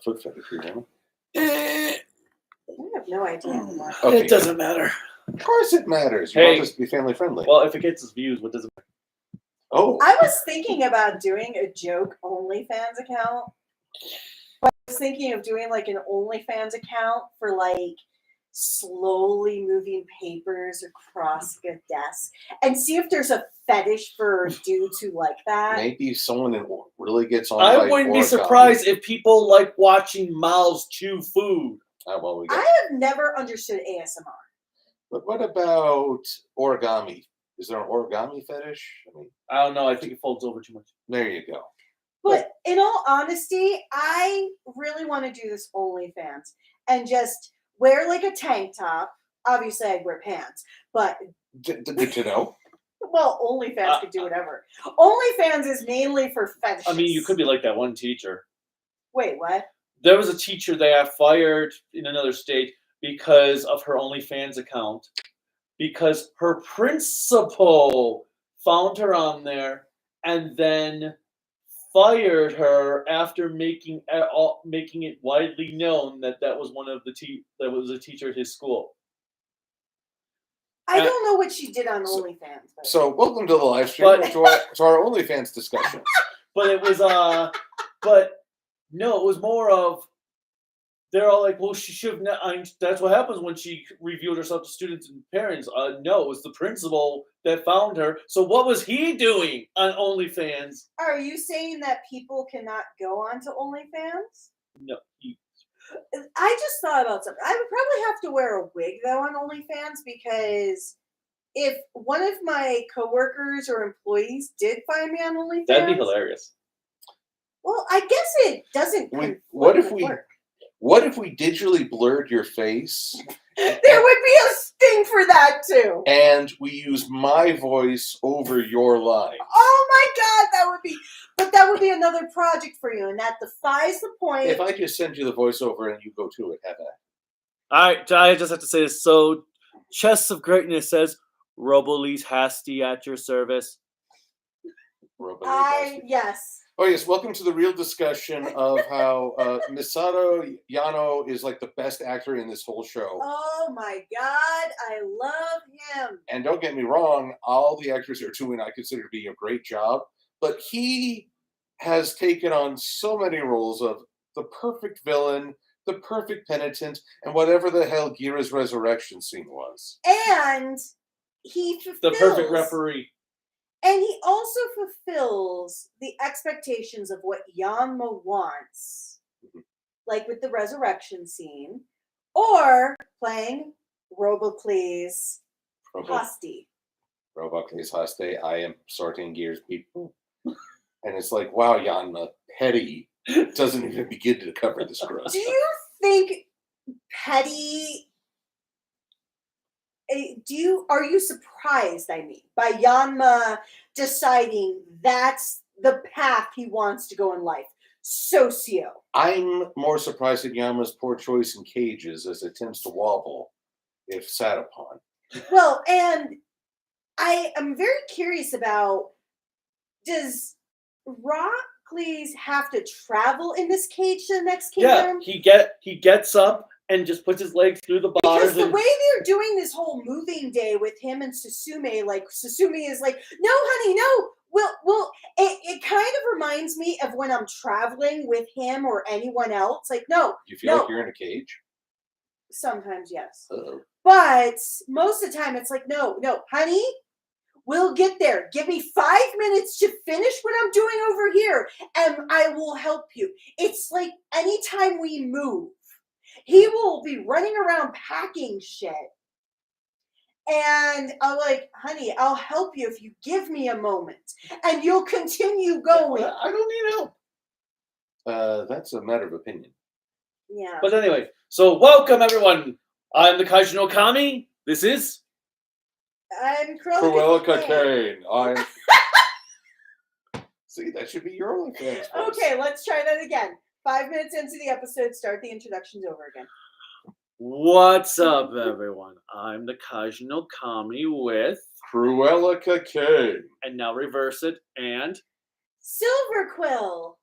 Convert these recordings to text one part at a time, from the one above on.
foot fetish, Rihanna? I have no idea anymore. Okay, It doesn't matter. Of course it matters. You Hey. want us to be family friendly. Well, if it gets us views, what does it matter? Oh. I was thinking about doing a joke OnlyFans account. But I was thinking of doing like an OnlyFans account for like slowly moving papers across a desk and see if there's a fetish for dudes who like that. Maybe someone that really gets on. I wouldn't be surprised if people like watching mouths chew food. Well, I have never understood ASMR. But what about origami? Is there an origami fetish? I mean, I don't know. I think it folds over too much. there you go. But in all honesty, I really want to do this OnlyFans and just wear like a tank top. Obviously, I'd wear pants, but Good to know. well, OnlyFans could do whatever. OnlyFans is mainly for fetishes. I mean, you could be like that one teacher. Wait, what? There was a teacher they got fired in another state because of her OnlyFans account. Because her principal found her on there and then fired her after making it widely known that was one of the that was a teacher at his school. I don't know what she did on OnlyFans. But. So welcome to the live stream to our OnlyFans discussion. But it was but no, it was more of they're all like, well, she should have. That's what happens when she revealed herself to students and parents. No, it was the principal that found her. So what was he doing on OnlyFans? Are you saying that people cannot go onto OnlyFans? No. I just thought about something. I would probably have to wear a wig though on OnlyFans because if one of my coworkers or employees did find me on OnlyFans, that'd be hilarious. Well, I guess it doesn't. What if we digitally blurred your face? There would be a sting for that too. And we use my voice over your line. Oh my God, that would be another project for you, and that defies the point. If I just send you the voiceover and you go to it, have that. I just have to say this. So, Chests of Greatness says, Robo-Lee's Hasty at your service. Yes. Oh, yes. Welcome to the real discussion of how Misato Yano is like the best actor in this whole show. Oh, my God. I love him. And don't get me wrong, all the actors are doing, I consider to be a great job. But he has taken on so many roles of the perfect villain, the perfect penitent, and whatever the hell Gira's resurrection scene was. And he fulfills... The perfect referee. And he also fulfills the expectations of what Yanma wants, like with the resurrection scene, or playing Robocles Hasti. Robocles Hasti, I am sorting gears, people. And it's like, wow, Yanma, petty doesn't even begin to cover this gross. Do you think petty... Are you surprised, by Yanma deciding that's the path he wants to go in life? Socio. I'm more surprised at Yanma's poor choice in cages as it tends to wobble if sat upon. Well, and I am very curious about, does Rockley's have to travel in this cage to the next kingdom? Yeah, he gets up and just puts his legs through the bars. Because the way they're doing this whole moving day with him and Susume, like Susume is like, no, honey, no. Well, it kind of reminds me of when I'm traveling with him or anyone else. Like, no. You feel like you're in a cage? Sometimes, yes. Uh-oh. But most of the time, it's like, no, honey, we'll get there. Give me 5 minutes to finish what I'm doing over here, and I will help you. It's like anytime we move, he will be running around packing shit. And I'm like, honey, I'll help you if you give me a moment. And you'll continue going. I don't need help. That's a matter of opinion. Yeah. But anyway, so welcome everyone. I'm the Kaiju no Kami. This is... I'm Cruellica Kain. I'm... See, that should be your only fans. Okay, let's try that again. 5 minutes into the episode, start the introductions over again. What's up, everyone? I'm the Kaiju no Kami with... Cruellica Kain. And now reverse it, and... Silver Quill.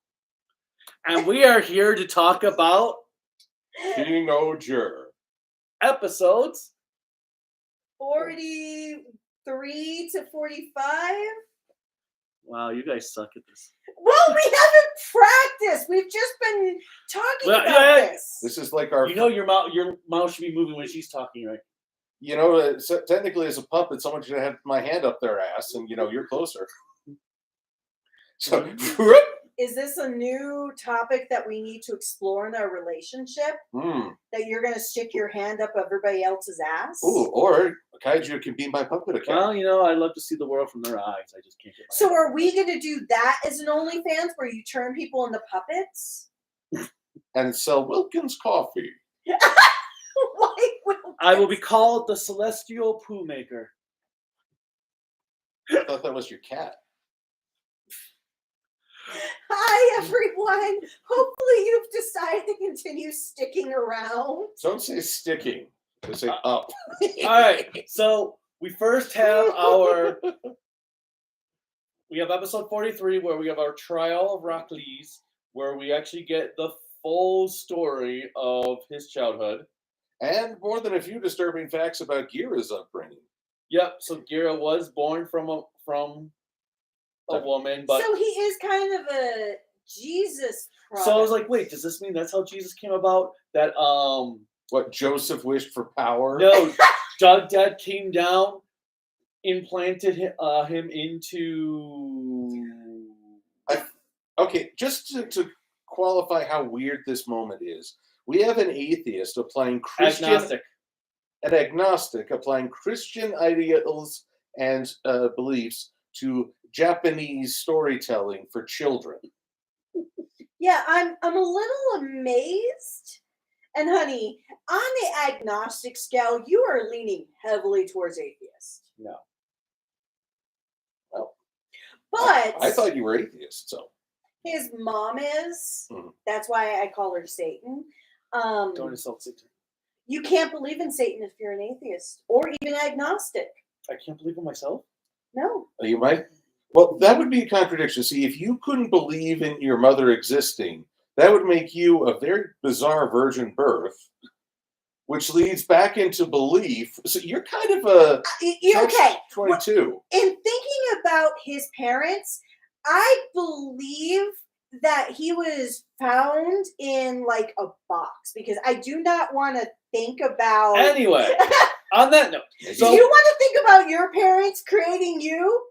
And we are here to talk about King-Ohger. episodes 43 to 45. Wow, you guys suck at this. Well, we haven't practiced. We've just been talking Well, about yeah. this. This is like our. You know your mouth should be moving when she's talking, right? You know, so technically, as a puppet, someone should have my hand up their ass, and you're closer. So, Is this a new topic that we need to explore in our relationship? That you're going to stick your hand up everybody else's ass? Ooh, or kaiju can be my puppet account. Well, I'd love to see the world from their eyes. I just can't get my So hand. are we going to do that as an OnlyFans where you turn people into puppets? And sell Wilkins coffee. I will be called the Celestial Poo Maker. I thought that was your cat. Hi, everyone. Hopefully you've decided to continue sticking around. Don't say sticking. Just say up. All right, so we first have we have episode 43 where we have our trial of Rockleys, where we actually get the full story of his childhood. And more than a few disturbing facts about Gira's upbringing. Yep, so Gira was born from a woman, but so he is kind of a Jesus product. so I was like, wait, does this mean that's how Jesus came about? That What Joseph wished for power? no, Doug Dad came down, implanted him into. Okay, just to qualify how weird this moment is, we have an atheist applying Christian. An agnostic applying Christian ideals and beliefs to Japanese storytelling for children. Yeah, I'm a little amazed. And honey, on the agnostic scale, you are leaning heavily towards atheist. No. Well, but I thought you were atheist, so his mom is. Mhm. That's why I call her Satan. Don't insult Satan. You can't believe in Satan if you're an atheist or even agnostic. I can't believe in myself. No. you might. Well, that would be a contradiction. See, if you couldn't believe in your mother existing, that would make you a very bizarre virgin birth, which leads back into belief. So you're kind of a Okay. 22. In thinking about his parents, I believe that he was found in like a box because I do not want to think about. Anyway, on that note, Do you want to think about your parents creating you?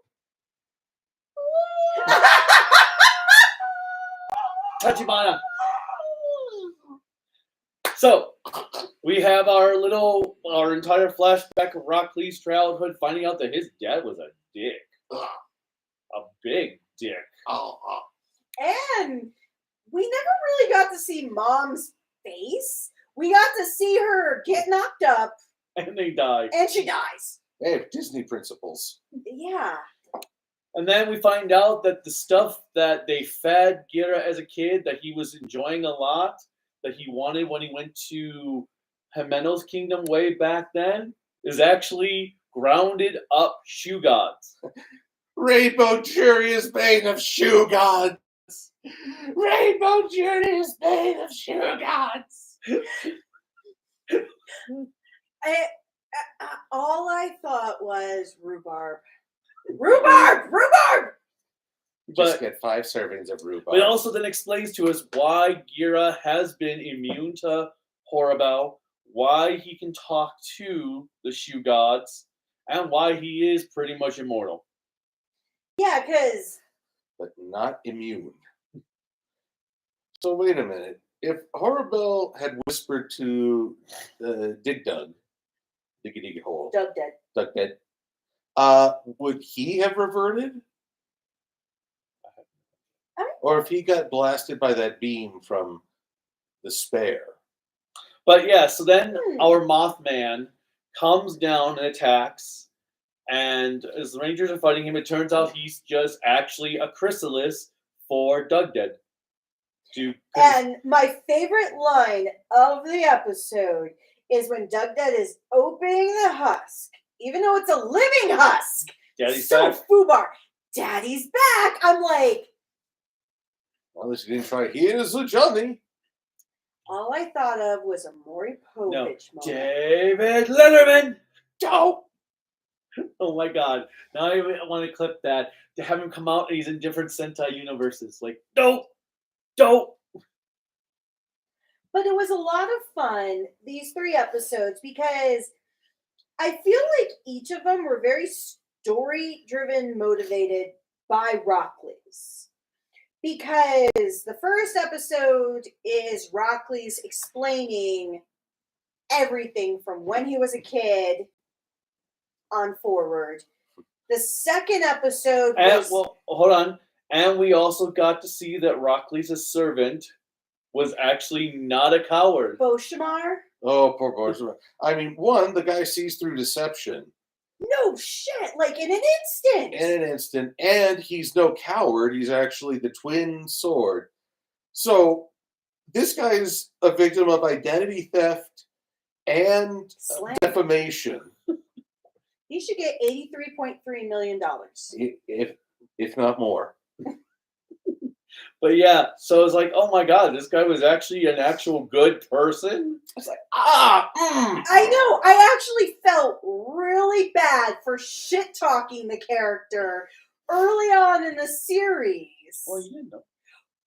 Tachibana. So we have our entire flashback of Rock Lee's childhood, finding out that his dad was a dick, a big dick. And we never really got to see Mom's face. We got to see her get knocked up. And they died. And she dies. They have Disney principles. Yeah. And then we find out that the stuff that they fed Gira as a kid that he was enjoying a lot, that he wanted when he went to Himeno's kingdom way back then, is actually grounded up shoe gods. Rainbow Jury is made of shoe gods. Rainbow Jury is made of shoe gods. All I thought was rhubarb. Rhubarb! Just get 5 servings of rhubarb. But it also then explains to us why Gira has been immune to Horrible, why he can talk to the shoe gods, and why he is pretty much immortal. Yeah, because... But not immune. So wait a minute. If Horrible had whispered to Dig Dug, Diggy Hole, Doug dead. would he have reverted? Or if he got blasted by that beam from the spare? But yeah, so then our Mothman comes down and attacks, and as the Rangers are fighting him, it turns out he's just actually a chrysalis for Doug Dead. And my favorite line of the episode is when Doug Dead is opening the husk, even though it's a living husk. Daddy's so back. Fubar, Daddy's back. I'm like, Unless you didn't try, here's a Johnny. All I thought of was a Maury Povich No, moment. David Letterman. Don't. Oh my God! Now I want to clip that to have him come out and he's in different Sentai universes. Like, don't. But it was a lot of fun, these 3 episodes, because I feel like each of them were very story-driven, motivated by Rockley's. Because the first episode is Rockley's explaining everything from when he was a kid on forward. The second episode was... Well, hold on. And we also got to see that Rockley's servant was actually not a coward. Boshamar? Oh, poor Borsma. I mean, one, the guy sees through deception. No shit, like in an instant. And he's no coward. He's actually the twin sword. So this guy's a victim of identity theft and defamation. He should get $83.3 million. If not more. But yeah, so it's like, oh my God, this guy was actually an actual good person? It's like, I know, I actually felt really bad for shit-talking the character early on in the series. Well, you didn't know.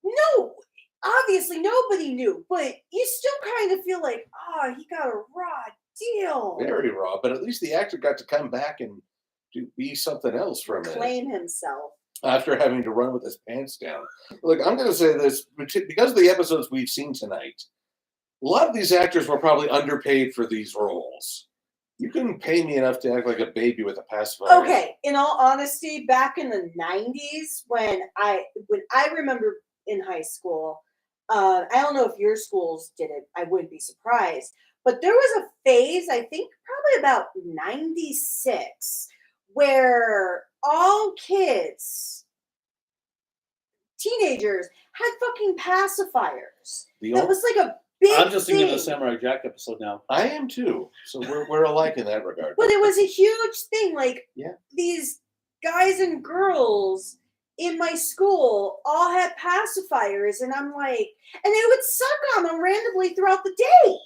No, obviously nobody knew, but you still kind of feel like, he got a raw deal. Very raw, but at least the actor got to come back and be something else for a minute. Claim himself. After having to run with his pants down. Look, I'm going to say this, because of the episodes we've seen tonight, a lot of these actors were probably underpaid for these roles. You couldn't pay me enough to act like a baby with a pacifier. Okay, in all honesty, back in the 90s, when I remember in high school, I don't know if your schools did it, I wouldn't be surprised, but there was a phase, I think probably about 96, where all kids, teenagers, had fucking pacifiers. That was like a big I'm just thinking of the thing. Samurai Jack episode now. I am too. So we're alike in that regard. But it was a huge thing. Like, yeah. These guys and girls in my school all had pacifiers, and I'm like, and they would suck on them randomly throughout the day.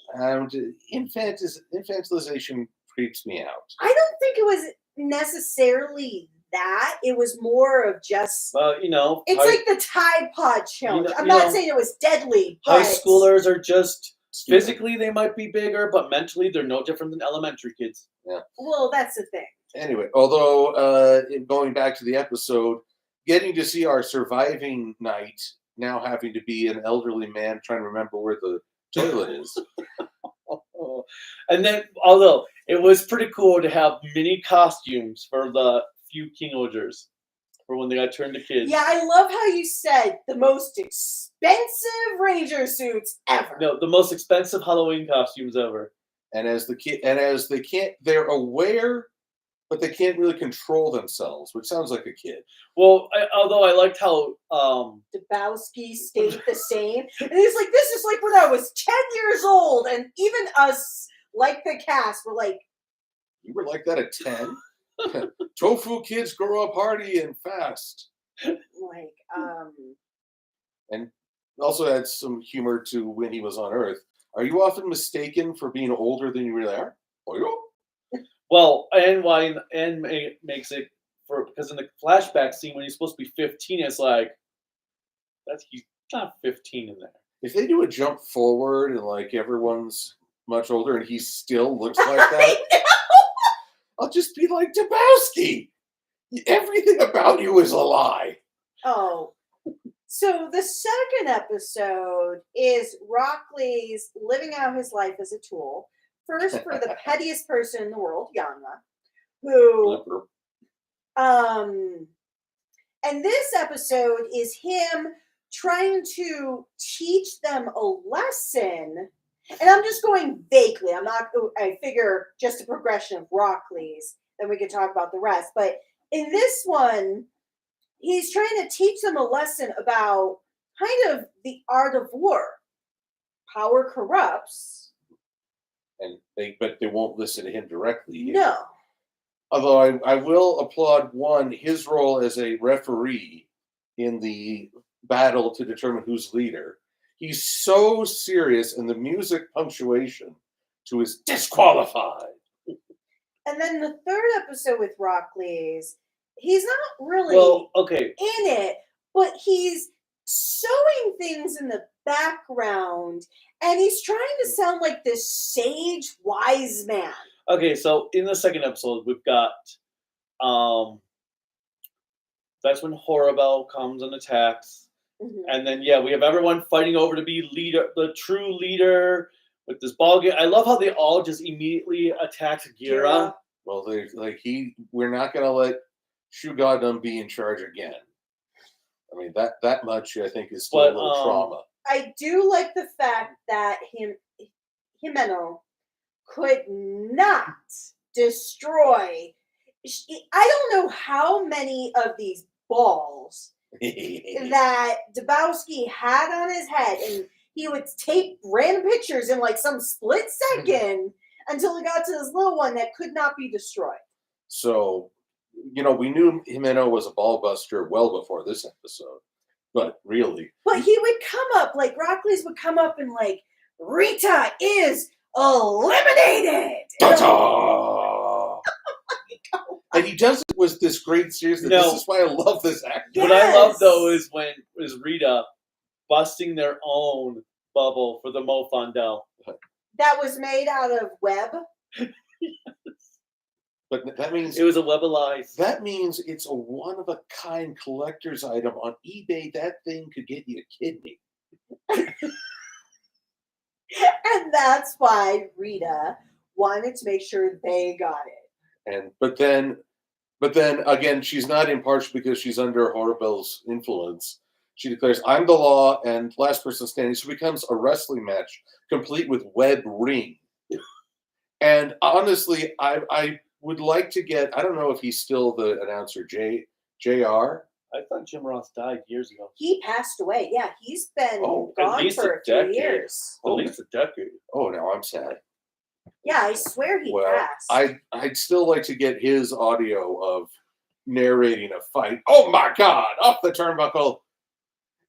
Infantilization creeps me out. I don't think it was necessarily that. It was more of just, it's like the Tide Pod challenge. I'm not saying it was deadly, but high schoolers are just physically they might be bigger, but mentally they're no different than elementary kids. Yeah. Well, that's the thing. Anyway, although going back to the episode, getting to see our surviving knight now having to be an elderly man trying to remember where the toilet is. And then, although it was pretty cool to have mini costumes for the few King-Ohgers for when they got turned to kids. Yeah, I love how you said the most expensive ranger suits ever. No, the most expensive Halloween costumes ever. And as they can't, they're aware, but they can't really control themselves, which sounds like a kid. Well, although I liked how Dabowski stayed the same, and he's like, "This is like when I was 10 years old," and even us, like the cast, were like, "You were like that at 10? Tofu kids grow up hardy and fast." Like, And also had some humor to when he was on Earth. Are you often mistaken for being older than you really are? Are you? Well, and makes it because in the flashback scene when he's supposed to be 15, it's like he's not 15 in there. If they do a jump forward and like everyone's much older and he still looks like that, I'll just be like, Dabowski, everything about you is a lie. Oh. So the second episode is Rockley's living out his life as a tool. First for the pettiest person in the world, Yana, who, and this episode is him trying to teach them a lesson. And I'm just going vaguely. I figure just a progression of Rockley's, then we can talk about the rest. But in this one, he's trying to teach them a lesson about kind of the art of war. Power corrupts. But they won't listen to him directly. No. Although I will applaud his role as a referee in the battle to determine who's leader. He's so serious, and the music punctuation to his disqualified. And then the third episode with Rockley's, he's not really Well, okay. in it, but he's sewing things in the background, and he's trying to sound like this sage, wise man. Okay, so in the second episode, we've got that's when Horrible comes and attacks. Mhm. And then, yeah, we have everyone fighting over to be leader, the true leader with this ball game. I love how they all just immediately attack Gira. Well, we're not going to let Shugadum be in charge again. I mean, that much I think is still a little trauma. I do like the fact that Himeno could not destroy. I don't know how many of these balls that Dabowski had on his head, and he would tape random pictures in like some split second until he got to this little one that could not be destroyed. So, we knew Himeno was a ball buster well before this episode, but really. But he would come up, like Rockley's would come up and like, Rita is eliminated! Ta-ta! And he does it with this great seriousness. This is why I love this actor. Yes. What I love though is Rita busting their own bubble for the Mofandel. That was made out of web. But that means it was a webalized. That means it's a one-of-a-kind collector's item on eBay. That thing could get you a kidney. And that's why Rita wanted to make sure they got it. But then again, she's not impartial because she's under Horrible's influence. She declares, "I'm the law," and last person standing. So it becomes a wrestling match, complete with web ring. And honestly, I would like to get. I don't know if he's still the announcer, JR. I thought Jim Ross died years ago. He passed away. Yeah, he's been gone for a few years. At least a decade. Oh, now I'm sad. Yeah, I swear he passed. I'd still like to get his audio of narrating a fight. Oh my God! Off the turnbuckle.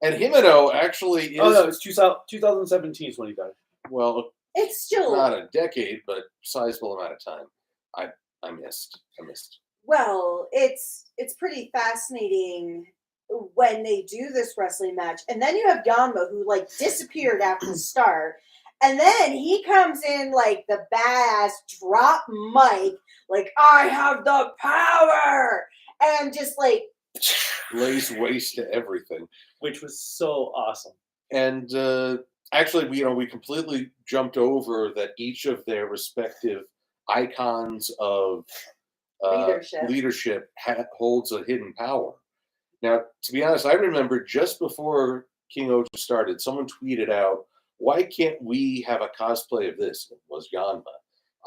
And Himeno actually is. Oh no, it's 2017 is when he died. Well, it's still not a decade, but sizable amount of time. I missed. Well, it's pretty fascinating when they do this wrestling match, and then you have Yanma who like disappeared after the start, and then he comes in like the badass drop mic, like I have the power, and just like lays waste to everything, which was so awesome. And actually, we completely jumped over that each of their respective icons of leadership holds a hidden power. Now, to be honest, I remember just before King-Ohger started, someone tweeted out, "Why can't we have a cosplay of this?" It was Yanma.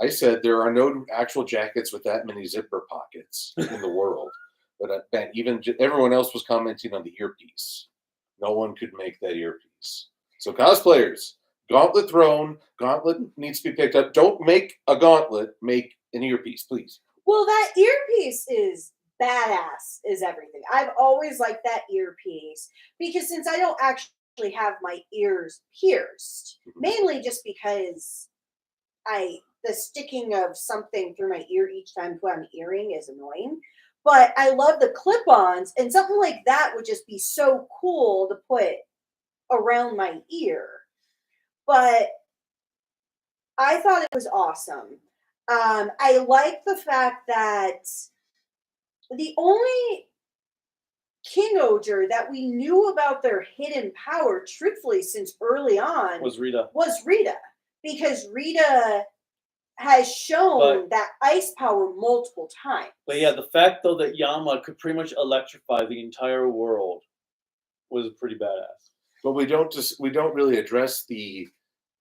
I said, there are no actual jackets with that many zipper pockets in the world. But even everyone else was commenting on the earpiece. No one could make that earpiece. So cosplayers, gauntlet thrown, gauntlet needs to be picked up. Don't make a gauntlet, make an earpiece, please. Well, that earpiece is badass, is everything. I've always liked that earpiece because since I don't actually have my ears pierced, mainly just because the sticking of something through my ear each time I put on an earring is annoying. But I love the clip-ons, and something like that would just be so cool to put around my ear. But I thought it was awesome. I like the fact that the only King-Ohger that we knew about their hidden power, truthfully, since early on, was Rita. Because Rita has shown that ice power multiple times. But yeah, the fact though that Yanma could pretty much electrify the entire world was pretty badass. But we don't really address the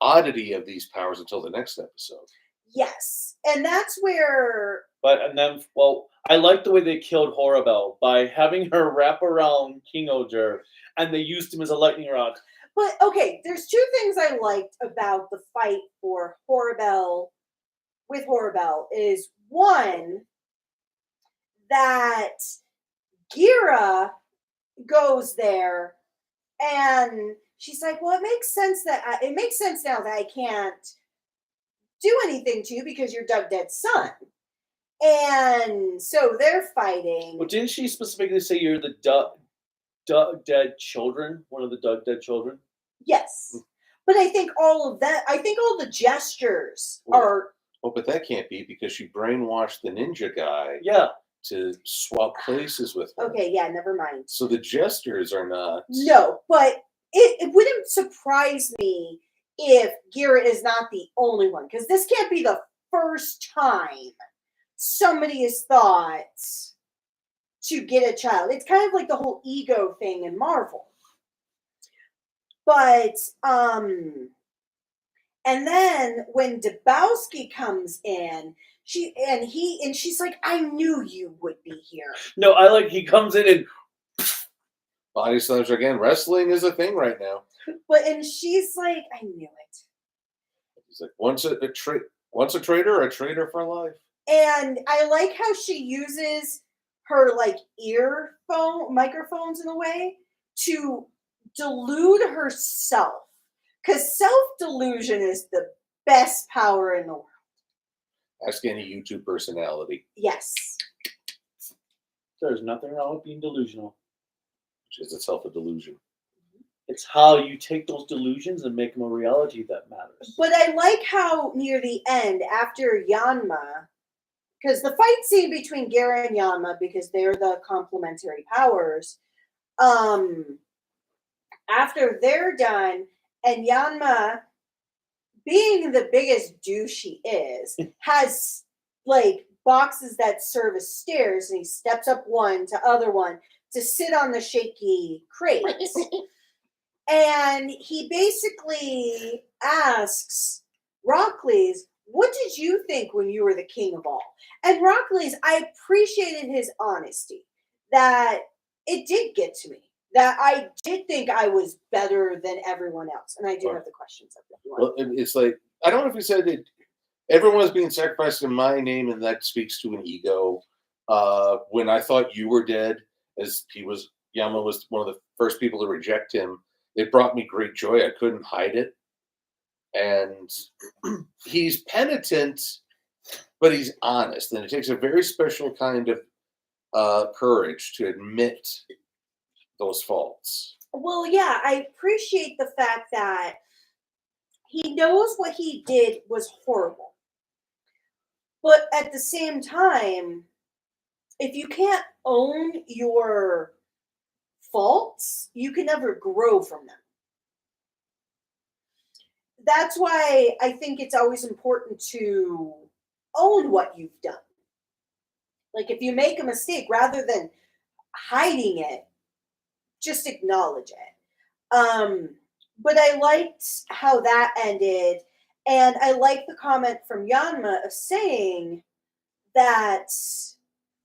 oddity of these powers until the next episode. Yes, and that's where. I like the way they killed Horrible by having her wrap around King-Ohger, and they used him as a lightning rod. But okay, there's two things I liked about the fight for Horrible. With Horrible is one that Gira goes there And she's like, well, it makes sense now that I can't do anything to you because you're Doug Dead's son. And so they're fighting. Well, didn't she specifically say you're the Doug Dead children? One of the Doug Dead children? Yes. But I think all the gestures Well, are. Oh, but that can't be because she brainwashed the ninja guy Yeah. to swap places with her. Okay, yeah, never mind. So the gestures are not. No, but it wouldn't surprise me if Garrett is not the only one, because this can't be the first time somebody has thought to get a child. It's kind of like the whole ego thing in Marvel. But and then when Dabowski comes in, she's like, I knew you would be here. No, I like he comes in and Body slams again. Wrestling is a thing right now. And she's like, I knew it. He's like, once a traitor for life. And I like how she uses her like microphones in a way to delude herself. Because self-delusion is the best power in the world. Ask any YouTube personality. Yes. there's nothing wrong with being delusional. Which is itself a delusion. It's how you take those delusions and make them a reality that matters. But I like how near the end, after Yanma, because the fight scene between Gara and Yanma, because they're the complementary powers, after they're done, and Yanma, being the biggest douche she is, has like boxes that serve as stairs, and he steps up one to other one to sit on the shaky crates. And he basically asks Rockley's, what did you think when you were the king of all? And Rockley's, I appreciated his honesty, that it did get to me, that I did think I was better than everyone else. And I do have the questions up there. Well, it's like, I don't know if he said that everyone's being sacrificed in my name, and that speaks to an ego. When I thought you were dead, as Yama was one of the first people to reject him, it brought me great joy. I couldn't hide it. And he's penitent, but he's honest. And it takes a very special kind of courage to admit those faults. Well, yeah, I appreciate the fact that he knows what he did was horrible. But at the same time, if you can't own your faults, you can never grow from them. That's why I think it's always important to own what you've done. Like if you make a mistake, rather than hiding it, just acknowledge it. But I liked how that ended, and I like the comment from Yanma of saying that,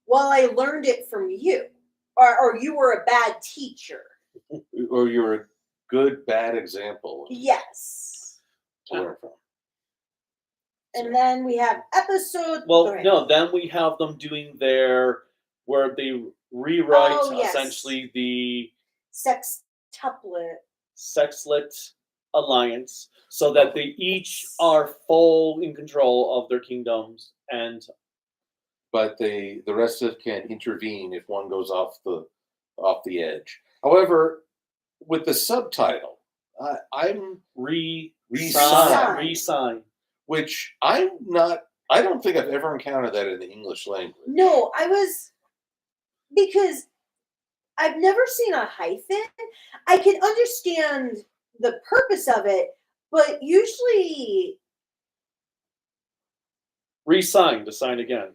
well, I learned it from you. Or you were a bad teacher. Or you're a good, bad example. Yes. To learn from. And then we have episode 3. No, then we have them doing where they rewrite essentially the sexlet alliance, so that they each are full in control of their kingdoms, but the rest of can intervene if one goes off the edge. However, with the subtitle, I'm resign, which I don't think I've ever encountered that in the English language. No, because I've never seen a hyphen. I can understand the purpose of it, but usually resign, to sign again.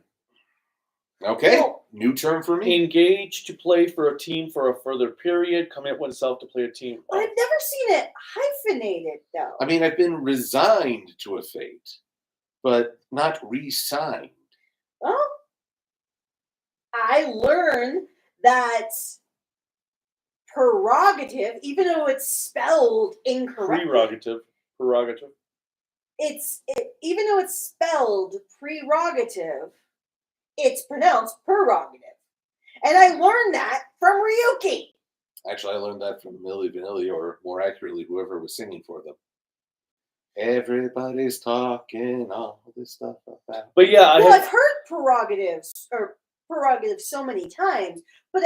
Okay, new term for me. Engage to play for a team for a further period. Commit oneself to play a team. But I've never seen it hyphenated, though. I mean, I've been resigned to a fate, but not re-signed. Well, I learned that prerogative, even though it's spelled incorrectly. Prerogative. Even though it's spelled prerogative, it's pronounced prerogative. And I learned that from Ryuki. Actually, I learned that from Milli Vanilli, or more accurately, whoever was singing for them. Everybody's talking all this stuff about. But yeah, I Well, heard, I've heard prerogative so many times, but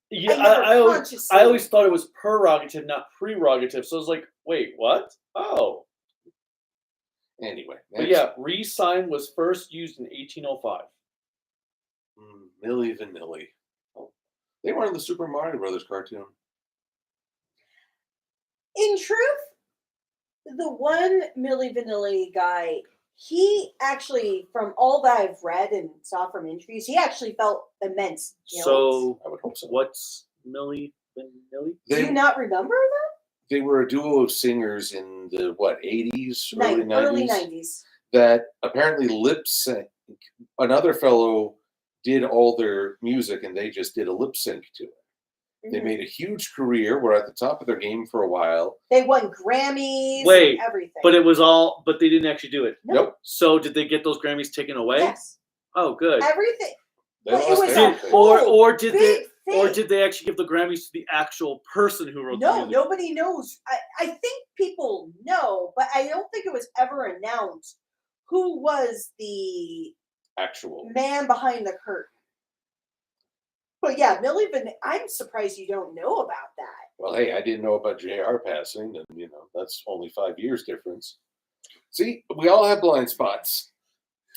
yeah, never I always consciously. I always thought it was prerogative, not prerogative. So I was like, wait, what? Oh, Anyway, but next, yeah, re-sign was first used in 1805. Milli Vanilli. Oh, they were in the Super Mario Brothers cartoon. In truth, the one Milli Vanilli guy, he actually, from all that I've read and saw from interviews, he actually felt immense guilt. So I would hope so. what's Milli Vanilli? Do you not remember that? They were a duo of singers in the 80s, early 90s, Early 90s. that apparently lip sync. Another fellow did all their music, and they just did a lip sync to it. They made a huge career. Were at the top of their game for a while. They won Grammys. Wait, and everything. But it was all. But they didn't actually do it. Nope. So did they get those Grammys taken away? Yes. Oh, good. Everything. They Well, it lost was everything. a whole Or did they? big Or thing. did they actually give the Grammys to the actual person who wrote the No, music? nobody knows. I think people know, but I don't think it was ever announced who was the Actual. man behind the curtain. But yeah, Milli Vanilli, I'm surprised you don't know about that. Well, hey, I didn't know about JR passing, and that's only 5 years difference. See, we all have blind spots.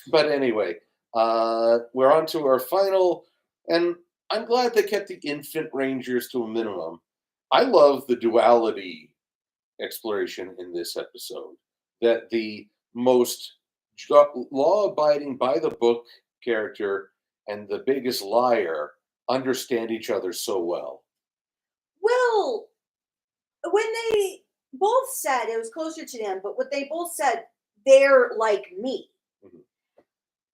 But anyway, we're on to our final, and I'm glad they kept the infant rangers to a minimum. I love the duality exploration in this episode. That the most law-abiding, by the book character and the biggest liar understand each other so well. Well, when they both said, it was closer to them, but what they both said, they're like me. Mhm.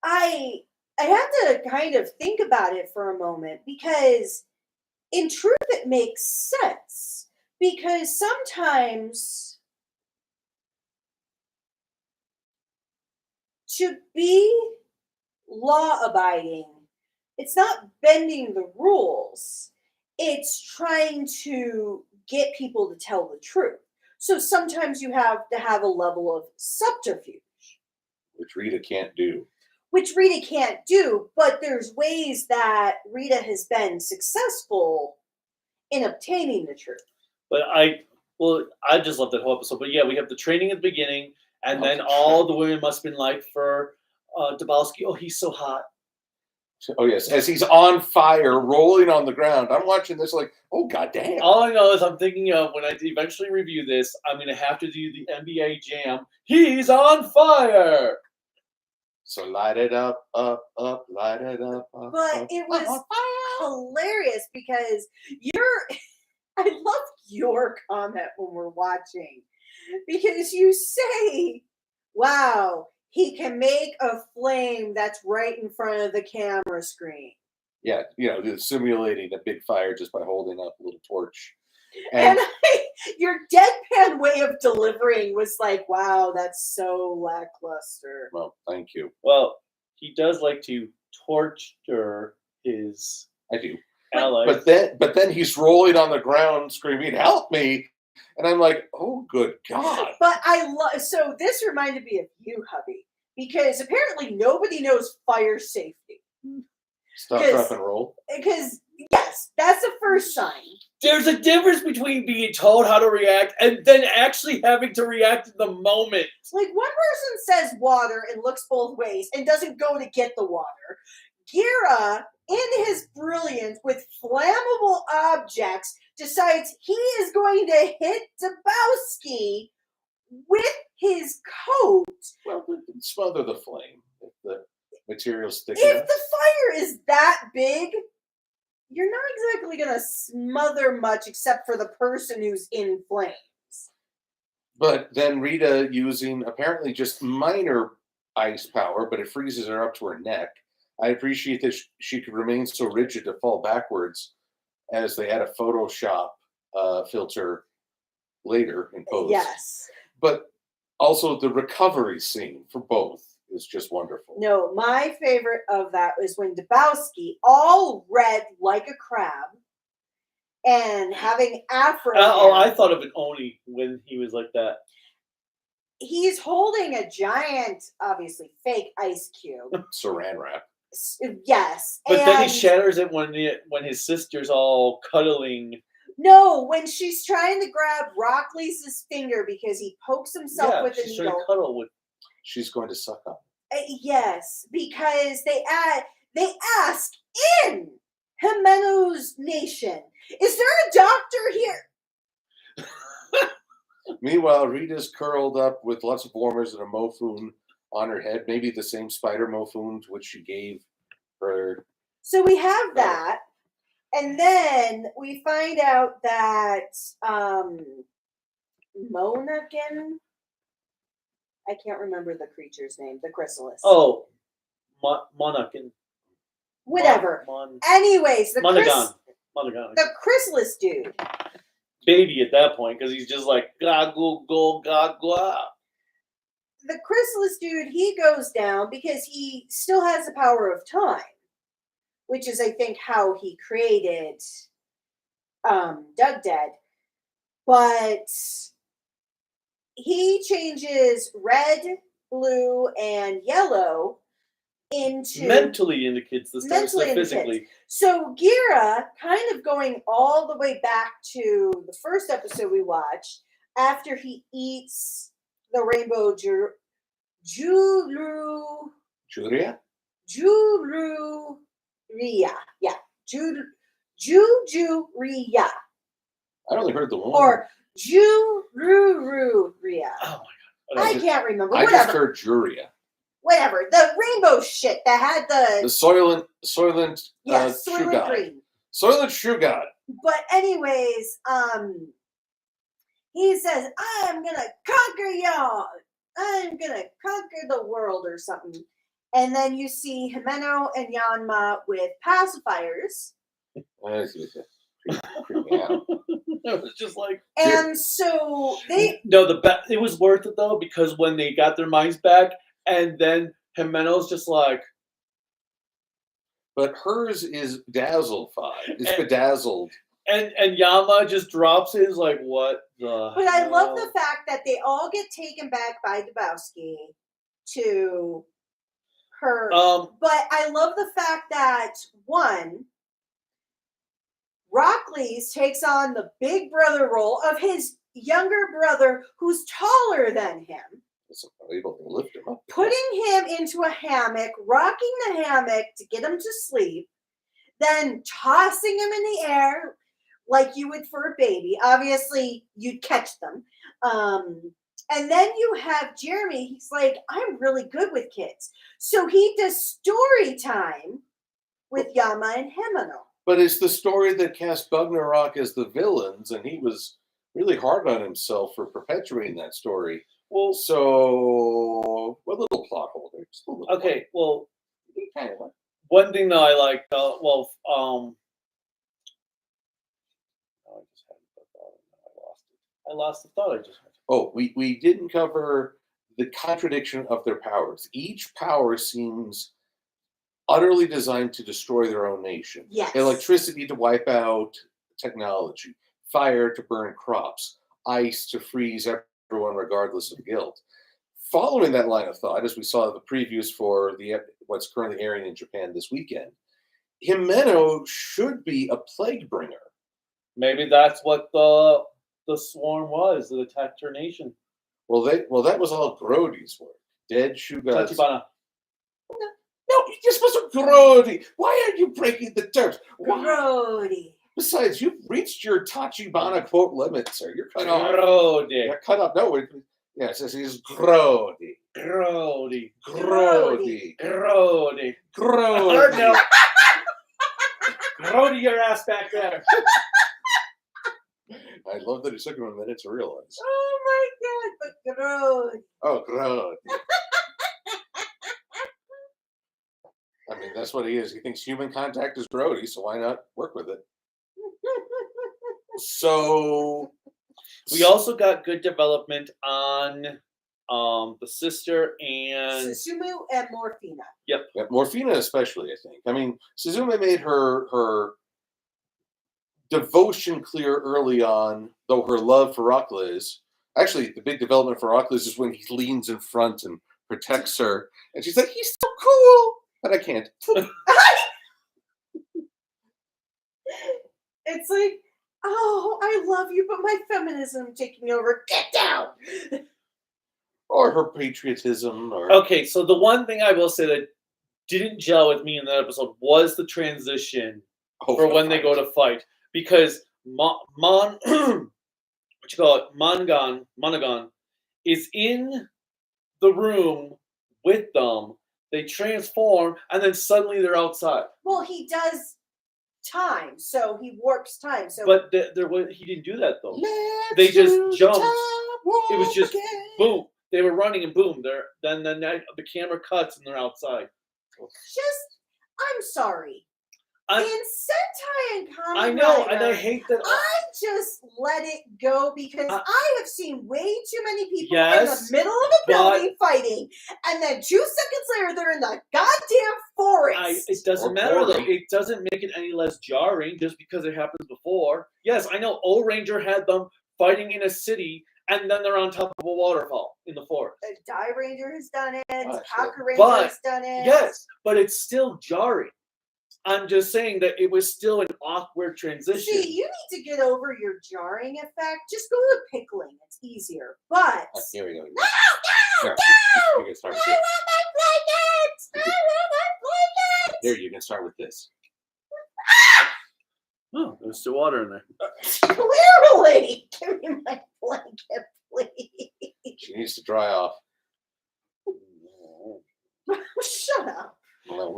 I had to kind of think about it for a moment, because in truth it makes sense. Because sometimes to be law abiding, it's not bending the rules, it's trying to get people to tell the truth. So sometimes you have to have a level of subterfuge, Which Rita can't do. which Rita can't do, but there's ways that Rita has been successful in obtaining the truth. But I just love that whole episode. But yeah, we have the training at the beginning, and then for all sure. the women must have been like for Dabowski. Oh, he's so hot. Oh yes, as he's on fire, rolling on the ground. I'm watching this like, oh goddamn! All I know is I'm thinking of when I eventually review this, I'm gonna have to do the NBA Jam. He's on fire. So light it up, light it up. But it was hilarious because I love your comment when we're watching, because you say, wow, he can make a flame that's right in front of the camera screen. Yeah, simulating a big fire just by holding up a little torch. And your deadpan way of delivering was like, wow, that's so lackluster. Well, thank you. Well, he does like to torture his I do. allies. But then he's rolling on the ground screaming, help me! And I'm like, oh good God. But so this reminded me of you, hubby, because apparently nobody knows fire safety. Stop, drop, and roll. Because yes, that's the first sign. There's a difference between being told how to react and then actually having to react in the moment. Like, one person says water and looks both ways and doesn't go to get the water. Gira, in his brilliance with flammable objects, decides he is going to hit Dabowski with his coat. Well, smother the flame if the material's thick If enough. the fire is that big, you're not exactly going to smother much except for the person who's in flames. But then Rita, using apparently just minor ice power, but it freezes her up to her neck. I appreciate that she could remain so rigid to fall backwards, as they had a Photoshop filter later in post. Yes. But also the recovery scene for both is just wonderful. No, my favorite of that was when Dabowski, all red like a crab, and having afro Oh, hair. I thought of an Oni when he was like that. He's holding a giant, obviously fake ice cube. Saran wrap. Yes. But then he and shatters it when his sister's all cuddling. no, when she's trying to grab Rockley's finger because he pokes himself Yeah, with a she's trying needle. to cuddle with. She's going to suck up. Yes, because they ask in Himeno's nation, is there a doctor here? Meanwhile, Rita's curled up with lots of warmers and a mofun on her head. Maybe the same spider mofun which she gave her. So we have that. And then we find out that Monagan, I can't remember the creature's name, the chrysalis. Oh, Monacan. Whatever. Anyways, Monagan. The chrysalis dude. Baby at that point, because he's just like, gaggle, go, gaggle. The chrysalis dude, he goes down because he still has the power of time, which is, I think, how he created Doug Dead. But he changes red, blue, and yellow into... Mentally indicates the stuff, Mentally physically. indicates. So Gira, kind of going all the way back to the first episode we watched, after he eats the rainbow Julia? Jururia. Yeah. Jujuria. I only heard the one. Or Jururia. Oh my I can't remember. I Whatever. just heard Juria. Whatever. The rainbow shit that had The Soylent yes, True Soylent God. Green. Soylent True God. But anyways, he says, I'm gonna conquer y'all. I'm gonna conquer the world or something. And then you see Himeno and Yanma with pacifiers. Creep me out. It was just like... And so they... No, it was worth it, though, because when they got their minds back, and then Himeno's just like... But hers is dazzled-fied. It's bedazzled. And Yama just drops his, like, what the But hell? I love the fact that they all get taken back by Dabowski to her. But I love the fact that, one, Rockley's takes on the big brother role of his younger brother who's taller than him. It's able to lift him up. Putting him into a hammock, rocking the hammock to get him to sleep, then tossing him in the air like you would for a baby. Obviously, you'd catch them. And then you have Jeremy. He's like, I'm really good with kids. So he does story time with Yama and Himeno. But it's the story that cast Bugnarok as the villains, and he was really hard on himself for perpetuating that story. Well, so a little plot hole there. Just a little okay, well, kind of. one thing that I like, I just had the thought and I lost it. I lost the thought I just had. Oh, we didn't cover the contradiction of their powers. Each power seems utterly designed to destroy their own nation. Yes. Electricity to wipe out technology, fire to burn crops, ice to freeze everyone regardless of guilt. Following that line of thought, as we saw the previews for what's currently airing in Japan this weekend, Himeno should be a plague bringer. Maybe that's what the swarm was that attacked her nation. Well, that was all Grody's work. Dead Shugods. Tachibana. No, you're supposed to Grody. Why are you breaking the terms? Grody. Besides, you've reached your Tachibana quote limit, sir. You're cut off. Grody. You're cut off. No, yes, this is Grody. Grody. Grody. Grody. Grody. No. Grody your ass back there. I love that it took him a minute to realize. Oh my God, but Grody. Oh, Grody. I mean, that's what he is. He thinks human contact is Grody, so why not work with it? So we also got good development on the sister and Susumu and Morphina. Yep. Morphina especially, I think. I mean, Suzume made her devotion clear early on, though her love for Rockla is. Actually, the big development for Rockla is when he leans in front and protects her. And she's like, he's so cool. But I can't. It's like, oh, I love you, but my feminism taking over. Get down. Or her patriotism. Or Okay, so the one thing I will say that didn't gel with me in that episode was the transition for when they go to fight. Because what you call it, Monagon is in the room with them. They transform, and then suddenly they're outside. Well, he does time, so he warps time. So, But he didn't do that though. They just jumped. It was just boom. They were running and boom. Then the camera cuts and they're outside. I'm sorry. In Sentai and Kamen I know, Rider, and I hate that. I just let it go because I have seen way too many people in Yes, the middle of a building fighting, and then 2 seconds later they're in the goddamn forest. It doesn't matter though. It doesn't make it any less jarring just because it happens before. Yes, I know. O Ranger had them fighting in a city, and then they're on top of a waterfall in the forest. Die Ranger has done it. Toku Ranger has done it. Yes, but it's still jarring. I'm just saying that it was still an awkward transition. See, you need to get over your jarring effect. Just go to pickling. It's easier. But here we go. No! You can start with I want my blankets! I want my blankets! Here, you can start with this. Oh, there's still water in there. Clearly! Give me my blanket, please. She needs to dry off. Shut up. But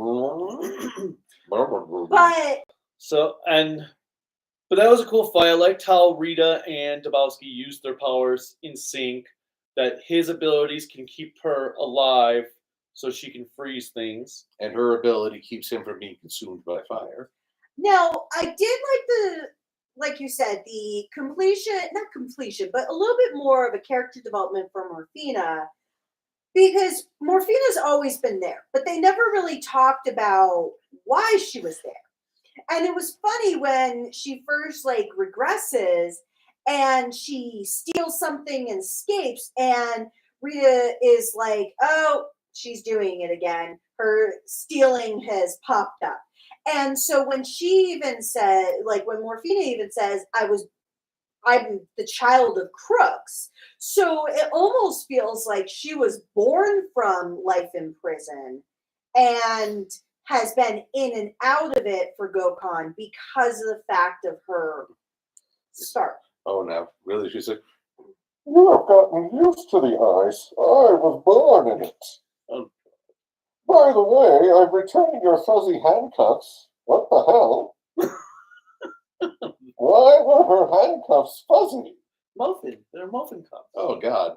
But that was a cool fight. I liked how Rita and Dabowski used their powers in sync. That his abilities can keep her alive, so she can freeze things, and her ability keeps him from being consumed by fire. Now, I did like you said, the not completion, but a little bit more of a character development for Morphina. Because Morphina's always been there, but they never really talked about why she was there. And it was funny when she first regresses and she steals something and escapes, and Rita is like, oh, she's doing it again. Her stealing has popped up. And so when she even said, when Morphina even says, I'm the child of crooks. So it almost feels like she was born from life in prison and has been in and out of it for Gokon because of the fact of her start. Oh, no. Really? She said, you have gotten used to the ice. I was born in it. By the way, I'm returning your fuzzy handcuffs. What the hell? Why were her handcuffs fuzzy? Muffin. They're muffin cups. Oh, God.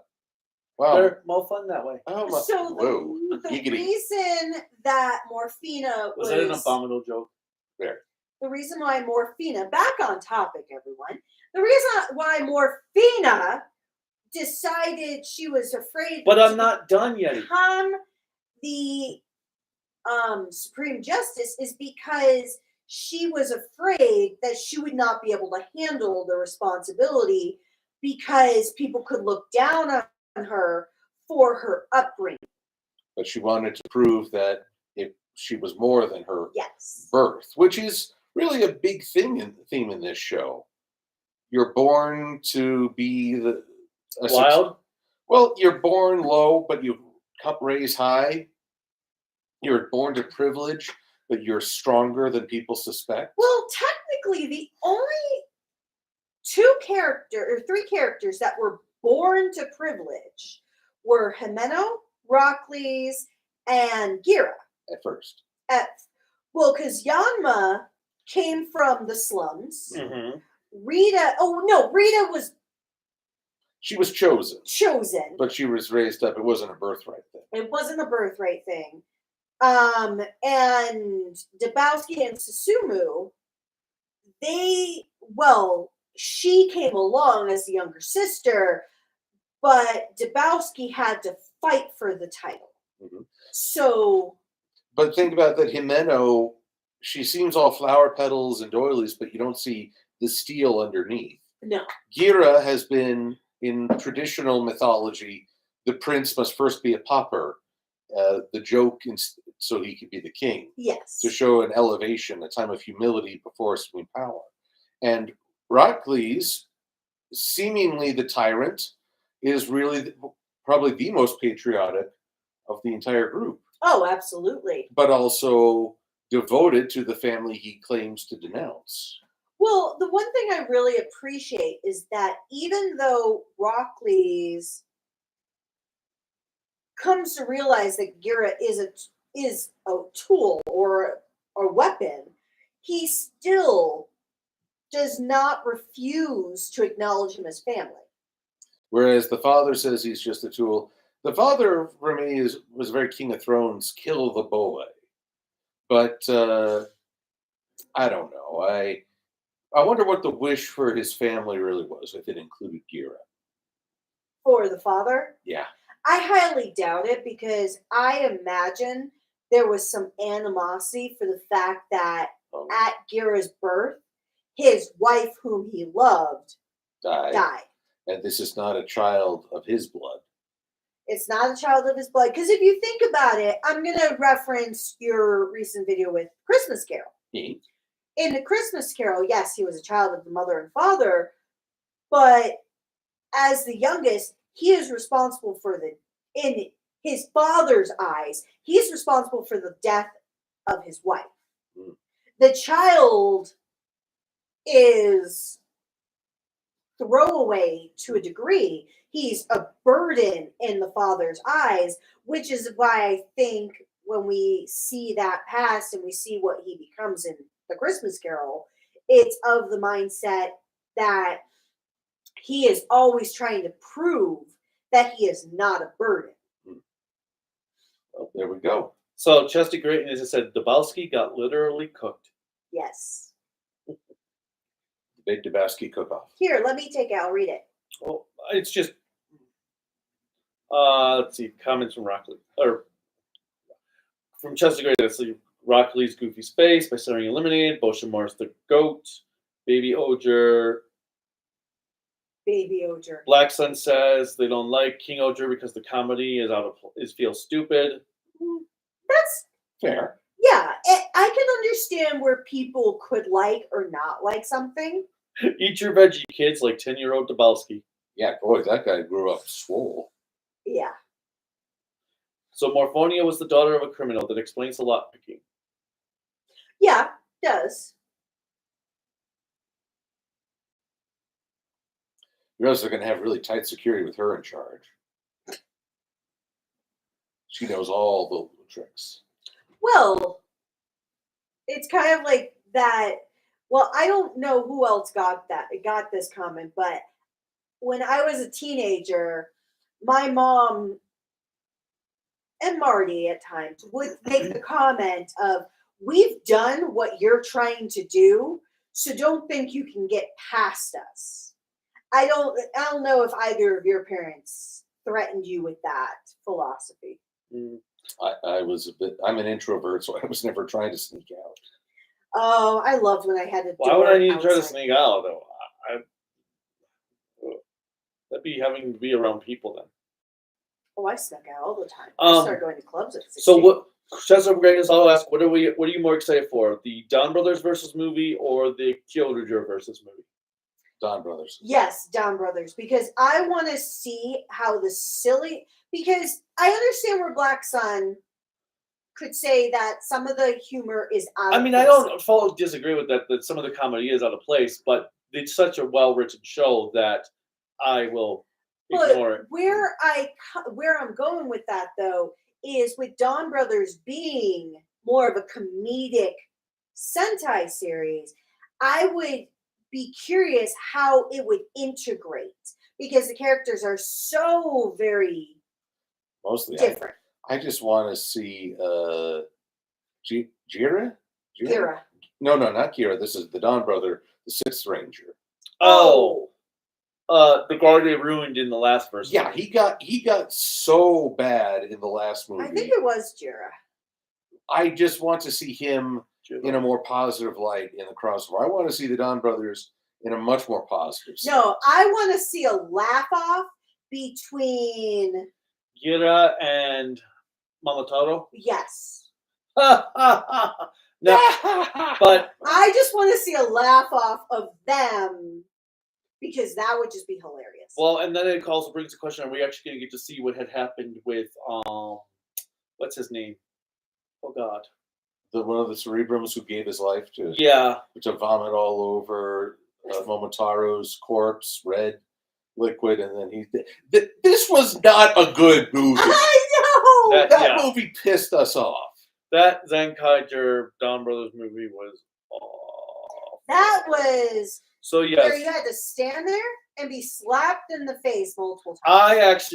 Wow. They're more fun that way. Oh, my. So the reason that Morphina was that an abominable joke? There. The reason why Morphina, back on topic, everyone. The reason why Morphina decided she was afraid. But I'm not done yet. Become the Supreme Justice is because she was afraid that she would not be able to handle the responsibility because people could look down on her for her upbringing. But she wanted to prove that she was more than her yes. birth, which is really a big theme in this show. You're born to be wild. Well, you're born low, but you raise high. You're born to privilege, but you're stronger than people suspect. Well, technically, the only 3 characters that were born to privilege were Himeno, Rockleys, and Gira. At first. Because Yanma came from the slums. Mm-hmm. Rita was... She was chosen. But she was raised up. It wasn't a birthright thing. It wasn't a birthright thing. And Dabowski and Susumu, she came along as the younger sister, but Dabowski had to fight for the title. Mm-hmm. So... But think about that, Himeno, she seems all flower petals and doilies, but you don't see the steel underneath. No. Gira has been, in traditional mythology, the prince must first be a pauper, the joke, so he could be the king, Yes. to show an elevation, a time of humility before assuming power. And Rockley's, seemingly the tyrant, is really probably the most patriotic of the entire group, Oh, absolutely. but also devoted to the family he claims to denounce. Well, the one thing I really appreciate is that even though Rockley's comes to realize that Gira is a tool or a weapon, he still does not refuse to acknowledge him as family. Whereas the father says he's just a tool. The father, for me, was very King of Thrones, kill the boy. But I don't know. I wonder what the wish for his family really was, if it included Gira. For the father, Yeah. I highly doubt it because I imagine there was some animosity for the fact that at Gira's birth, his wife, whom he loved, died. And this is not a child of his blood. It's not a child of his blood. Because if you think about it, I'm going to reference your recent video with Christmas Carol. He? In the Christmas Carol, yes, he was a child of the mother and father, but as the youngest, he is responsible for in his father's eyes, he's responsible for the death of his wife. Mm. The child is throwaway to a degree. He's a burden in the father's eyes, which is why I think when we see that past and we see what he becomes in the Christmas Carol, it's of the mindset that he is always trying to prove that he is not a burden. Well, there we go. So Chester Great, as I said, Dabowski got literally cooked. Yes. The Big Dabowski cook-off. Here, let me take it. I'll read it. Well, it's just let's see, comments from Rockley or from Chester Great. Let's see, Rockley's goofy space by Starring Eliminated. Bosha Morris the goat. Baby Oger. Baby Oger. Black Sun says they don't like King-Ohger because the comedy is feels stupid. That's fair. Yeah, I can understand where people could like or not like something. Eat your veggie, kids, like 10-year-old Dabowski. Yeah, boy, that guy grew up swole. Yeah. So Morphonia was the daughter of a criminal. That explains a lot, Picking. Yeah, does. You realize they're going to have really tight security with her in charge. She knows all the tricks. Well, it's kind of like that. Well, I don't know who else got this comment, but when I was a teenager, my mom and Marty at times would make the comment of, "We've done what you're trying to do, so don't think you can get past us." I don't know if either of your parents threatened you with that philosophy. I'm an introvert, so I was never trying to sneak out. Oh, I loved when I had to. Why would I need to try to sneak out though? That'd be having to be around people then. Oh, I snuck out all the time. I started going to clubs at 16. So what? Chester Greatness, I'll ask, what are you more excited for? The Don Brothers versus movie or the Quill-Ohger versus movie? Don Brothers. Yes, Don Brothers, because I want to see how because I understand where Black Sun could say that some of the humor is out of place. I don't fully disagree with that some of the comedy is out of place, but it's such a well-written show that I will ignore it. Where I'm going with that, though, is with Don Brothers being more of a comedic Sentai series, I would be curious how it would integrate because the characters are so very mostly different. I just want to see Gira? No, not Gira. This is the Don brother, the Sixth Ranger. Oh, the guy they ruined in the last verse. Yeah, he got so bad in the last movie. I think it was Gira. I just want to see him in a more positive light in the crossover. I want to see the Don brothers in a much more positive sense. No, I want to see a laugh off between. Gira and Momotaro. Yes. No, but I just want to see a laugh off of them because that would just be hilarious. well, and then it also brings the question: are we actually going to get to see what had happened with what's his name? Oh God. One of the Cerebrums who gave his life to vomit all over Momotaro's corpse, red liquid, and then this was not a good movie. I know! That movie pissed us off. That Zenkaiger Don Brothers movie was awful. That was so where yes. you had to stand there and be slapped in the face multiple times.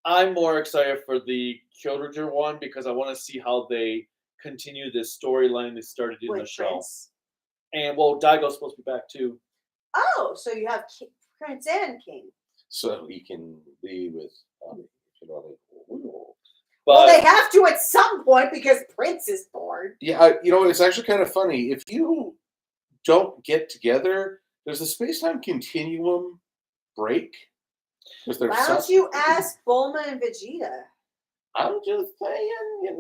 I'm more excited for the Kyoto one because I want to see how they continue this storyline they started in With the show. Prince. And well, Daigo's supposed to be back too. Oh, so you have Prince and King. So he can be with Well, they have to at some point because Prince is born. Yeah, it's actually kind of funny. If you don't get together, there's a space-time continuum break. Why don't you ask Bulma and Vegeta? I'm just saying,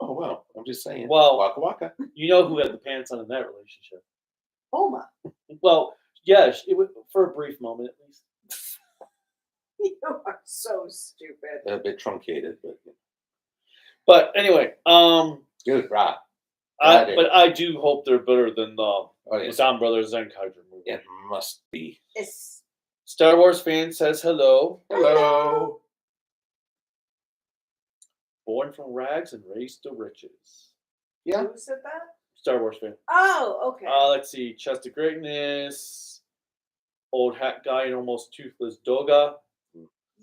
Oh, well, I'm just saying. Well, Waka Waka. You know who had the pants on in that relationship? Bulma. Well, yes, it was for a brief moment at least. You are so stupid. A bit truncated, but. But anyway, Good, right. But I do hope they're better than the Don Brothers Zenkaiger movie. It must be. It's... Star Wars fan says hello. Hello. Born from rags and raised to riches. Yeah. Who said that? Star Wars fan. Oh, okay. Let's see. Chest of Greatness. Old hat guy and almost toothless Doga.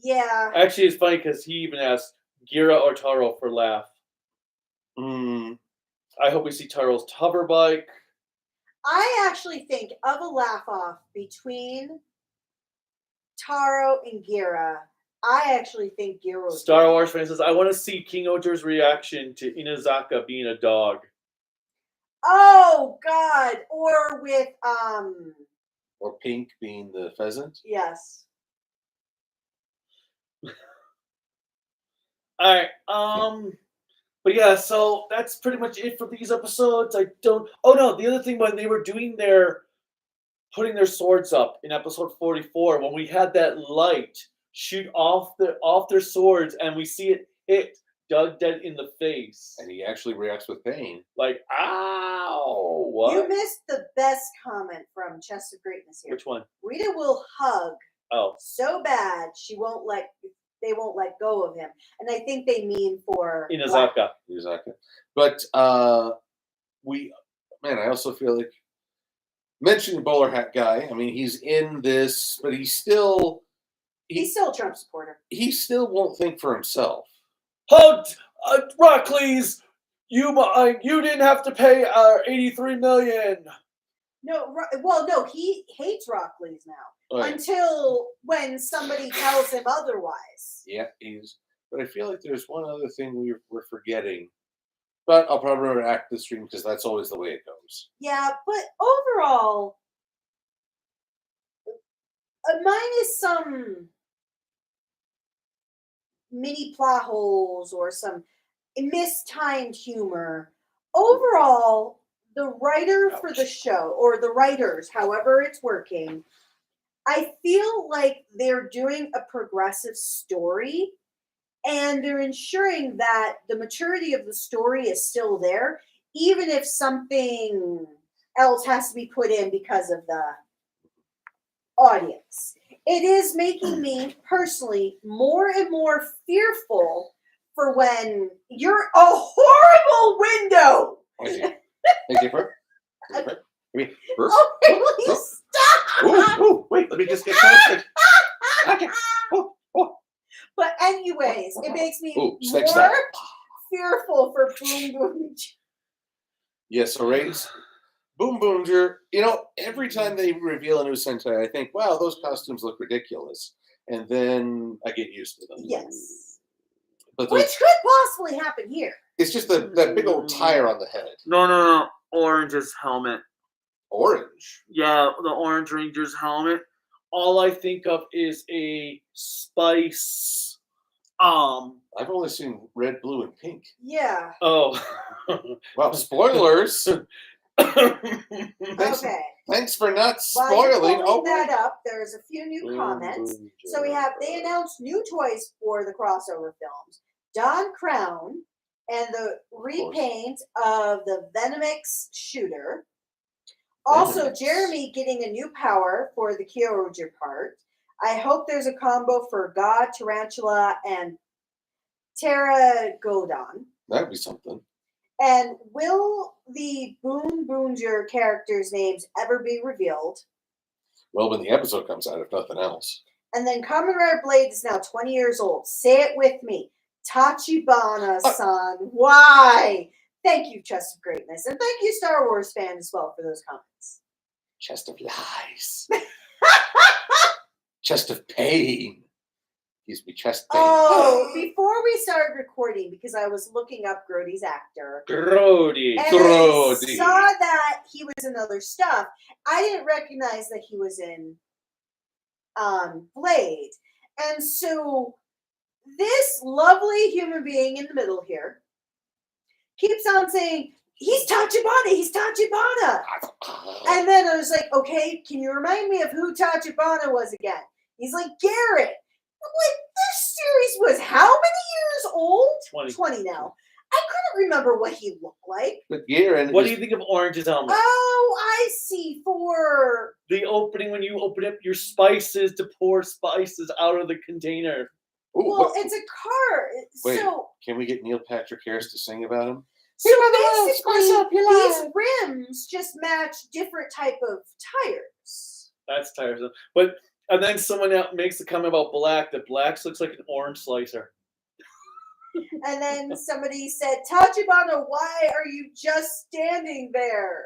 Yeah. Actually, it's funny because he even asked Gira or Taro for laugh. I hope we see Taro's hover bike. I actually think of a laugh off between Taro and Gira. I actually think Gira. Star Wars fan says, I want to see King-Ohger's reaction to Inazaka being a dog. Oh God! Or with Or Pink being the pheasant. Yes. All right. But yeah, so that's pretty much it for these episodes. Oh no, the other thing when they were putting their swords up in episode 44, when we had that light shoot off their swords and we see it hit Doug dead in the face. And he actually reacts with pain. Like, ow! What? You missed the best comment from Chest of Greatness here. Which one? Rita will hug so bad they won't let go of him. And I think they mean for Inazaka. But I also feel like mentioning Bowler Hat Guy, I mean, he's in this, but he's still a Trump supporter. He still won't think for himself. Rockleys, you didn't have to pay our $83 million. No, he hates Rockleys now. Right. Until when somebody tells him otherwise. Yeah, but I feel like there's one other thing we're forgetting. But I'll probably react this stream because that's always the way it goes. Yeah, but overall, minus some mini plot holes or some mistimed humor, overall, the writer for the show, or the writers, however it's working, I feel like they're doing a progressive story and they're ensuring that the maturity of the story is still there, even if something else has to be put in because of the audience. It is making me personally more and more fearful for when you're a horrible window. Oh, please stop! Ooh, wait, let me just get connected. Okay. But anyways, it makes me more fearful for Boom Boom. Yes, so Ray's Boom Boomer, every time they reveal a new Sentai, I think, wow, those costumes look ridiculous. And then I get used to them. Yes. But which could possibly happen here. It's just that big old tire on the head. No. Orange's helmet. orange. Yeah, the Orange Ranger's helmet. All I think of is a spice. I've only seen red, blue, and pink. Yeah. Oh. Well, spoilers. Okay. Thanks for not While you're spoiling. pulling that up, there's a few new comments. Boom, So they announced new toys for the crossover films. Don Crown and the repaint of the Venomix shooter. Also, Venomix. Jeremy getting a new power for the King-Ohger part. I hope there's a combo for God, Tarantula, and Pterodon. That'd be something. And will the Boom Boonger characters' names ever be revealed? Well, when the episode comes out, if nothing else. And then Kamen Rider Blade is now 20 years old. Say it with me. Tachibana-san. Why? Thank you, Chest of Greatness. And thank you, Star Wars fan, as well, for those comments. Chest of lies. Chest of pain. Gives me chest pain. Oh, before we started recording, because I was looking up Grody's actor. Grody. And Grody. I saw that he was in other stuff. I didn't recognize that he was in Blade. And so this lovely human being in the middle here keeps on saying, he's Tachibana, he's Tachibana. And then I was like, okay, can you remind me of who Tachibana was again? He's like, Garrett. I'm like, this series was how many years old? 20 now. I couldn't remember what he looked like. But Garen, What do you think of Orange's helmet? Oh, I see. For The opening when you open up your spices to pour spices out of the container. well, it's a car. Wait. So Can we get Neil Patrick Harris to sing about him? basically, these rims just match different type of tires. That's tiresome. But and then someone else makes a comment about black. That black looks like an orange slicer. And then somebody said, Tachibana, why are you just standing there?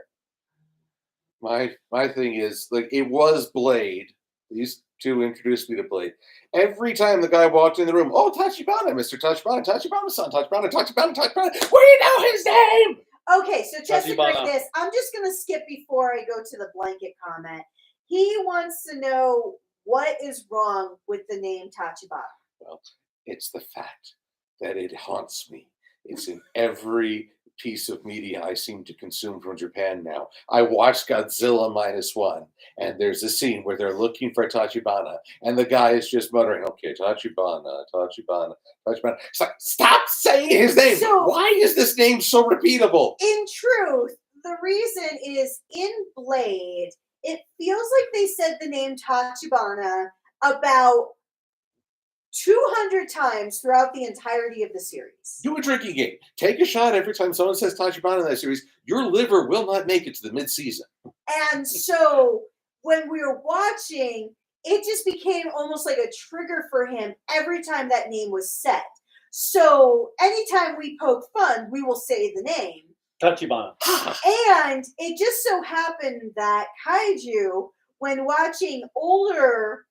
My thing is, like, it was Blade. These two introduced me to Blade. Every time the guy walked in the room, oh, Tachibana, Mr. Tachibana, Tachibana-san, Tachibana, Tachibana, Tachibana. We know his name! Okay, so Chest of Tachibana. Greatness, I'm just going to skip before I go to the blanket comment. He wants to know what is wrong with the name Tachibana. Well, it's the fact that it haunts me. It's in every piece of media I seem to consume from Japan now. I watched Godzilla -1, and there's a scene where they're looking for Tachibana, and the guy is just muttering, okay, Tachibana, Tachibana, Tachibana. It's like, stop saying his name! So- Why is this name so repeatable? In truth, the reason is in Blade, it feels like they said the name Tachibana about 200 times throughout the entirety of the series. Do a drinking game. Take a shot every time someone says Tachibana in that series. Your liver will not make it to the mid-season. And so when we were watching, it just became almost like a trigger for him every time that name was said. So anytime we poke fun, we will say the name. Tachibana. And it just so happened that Kaiju, when watching older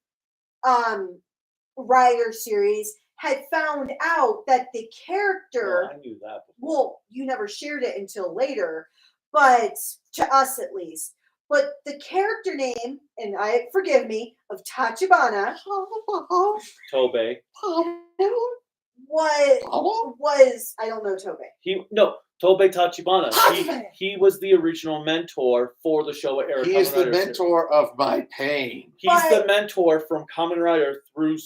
Rider series, had found out that the character, Oh, I knew that. well, you never shared it until later, but to us at least. But the character name, and forgive me, of Tachibana Tobey. was I don't know Tobey. Tobey Tachibana. Tachibana. He was the original mentor for the show era. He is the mentor of my pain. He's the mentor from Kamen Rider through